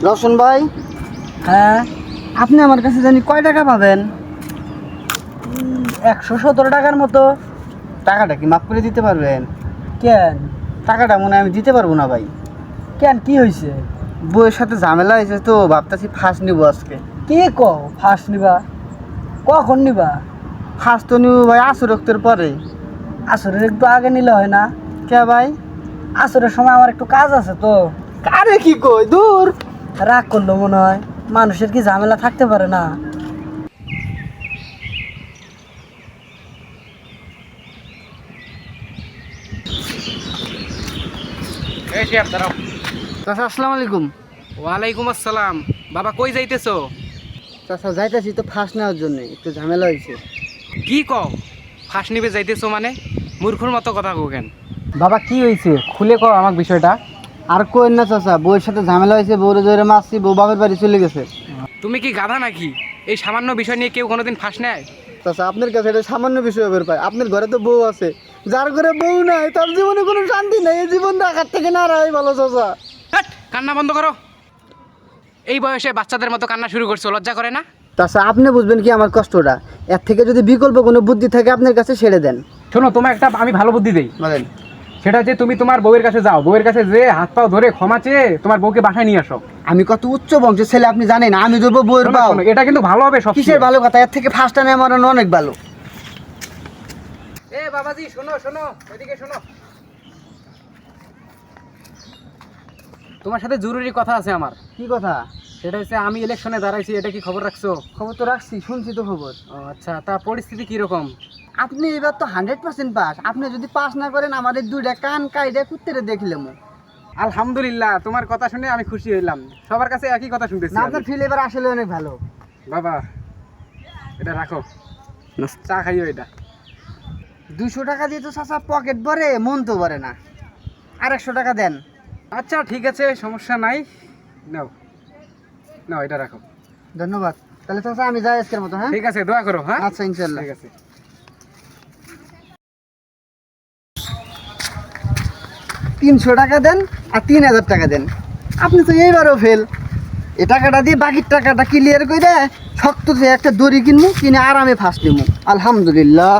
রওশন ভাই, হ্যাঁ, আপনি আমার কাছে জানি কয় টাকা পাবেন? 117 টাকার মতো। টাকাটা কি মাফ করে দিতে পারবেন? কেন? টাকাটা মনে হয় আমি দিতে পারবো না ভাই। কেন, কি হয়েছে? বউয়ের সাথে ঝামেলা হয়েছে তো ভাবতেছি ফার্স্ট নিব আজকে। কি কও ফার্স্ট নিবা? কখন নিবা? ফার্স্ট তো নিব ভাই আসর রক্তের পরে। আসরের একটু আগে নিলে হয় না? কে ভাই? আসরের সময় আমার একটু কাজ আছে তো। আরে কি কই, দূর। রাগ করলো মনে হয়। মানুষের কি ঝামেলা থাকতে পারে না? এই শেফ দাঁড়াও। চাচা আসসালামু আলাইকুম। ওয়ালাইকুম আসসালাম। বাবা কই যাইতেছো? চাচা যাইতেছি তো ফার্স্ট নেওয়ার জন্য, একটু ঝামেলা হয়েছে। কি কও? ফাঁস নিবে যাইতেছো মানে? মূর্খর মতো কথা কও কেন? বাবা কি হয়েছে, খুলে কও আমাকে বিষয়টা। আর কোয়েন না চাচা, বউয়ের সাথে ঝামেলা হয়েছে, বউরে জোরে মারছি, বউ বাপের বাড়ি চলে গেছে। তুমি কি গাধা নাকি? এই সামান্য বিষয় নিয়ে কেউ কোনোদিন ফাঁস নেয়? চাচা আপনার কাছে এটা সামান্য বিষয় বের পায়, আপনার ঘরে তো বউ আছে। যার ঘরে বউ নাই তার জীবনে কোনো শান্তি নাই, এই জীবন রাখার থেকে না রাই ভালো চাচা। হ্যাট, কান্না বন্ধ করো। এই বয়সে বাচ্চাদের মতো কান্না শুরু করছো, লজ্জা করে না? চাচা আপনি বুঝবেন কি আমার কষ্টটা, এর থেকে যদি বিকল্প কোনো বুদ্ধি থাকে আপনার কাছে ছেড়ে দেন। শোনো, তোমার একটা আমি ভালো বুদ্ধি দেই। বলেন। সেটা যে তুমি তোমার বউয়ের কাছে যাও, বউয়ের কাছে যে হাত পাও ধরে ক্ষমা চেয়ে তোমার বউকে বাসায় নিয়ে আসো। আমি কত উচ্চ বংশের ছেলে আপনি জানেন, আমি ধরবো বউয়ের শোনো, পাও। শোনো, এটা কিন্তু ভালো হবে সব। কিসের ভালো কথা, এর থেকে ফার্স্ট টাইম আমার অনেক ভালো। এ বাবাজি, শোনো শোনো, এদিকে শোনো। তোমার সাথে জরুরি কথা আছে আমার। কি কথা? সেটা হচ্ছে আমি ইলেকশনে দাঁড়াইছি, এটা কি খবর রাখছো? খবর তো রাখছি, শুনছি তো খবর। ও আচ্ছা, তা পরিস্থিতি কিরকম? আপনি এবার তো 100% পাস। আপনি যদি পাস না করেন আমাদের দুইটা কান কাইডে কুত্তেরে দেখলাম। আলহামদুলিল্লাহ, তোমার কথা শুনে আমি খুশি হইলাম। সবার কাছে একই কথা শুনতেছি না, আমি। আপনার ফিল এবার আসলে অনেক ভালো। বাবা, এটা রাখো, চা খাইও এটা। 200 টাকা দিয়ে তো চাচা পকেট ভরে, মন তো ভরে না। আর 100 টাকা দেন। আচ্ছা ঠিক আছে, সমস্যা নাই। নাও নাও, এটা রাখো। ধন্যবাদ। তাহলে চাচা আমি যাই আজকের মতো। হ্যাঁ ঠিক আছে, দোয়া করো। হ্যাঁ আচ্ছা, ইনশাল্লাহ। ঠিক আছে। 300 টাকা দেন আর 3000 টাকা দেন। আপনি তো এইবারও ফেল। এই টাকাটা দিয়ে বাকির টাকাটা ক্লিয়ার করে শক্ত একটা দড়ি কিনবো, কিনে আরামে ফার্স্ট নিবো। আলহামদুলিল্লাহ।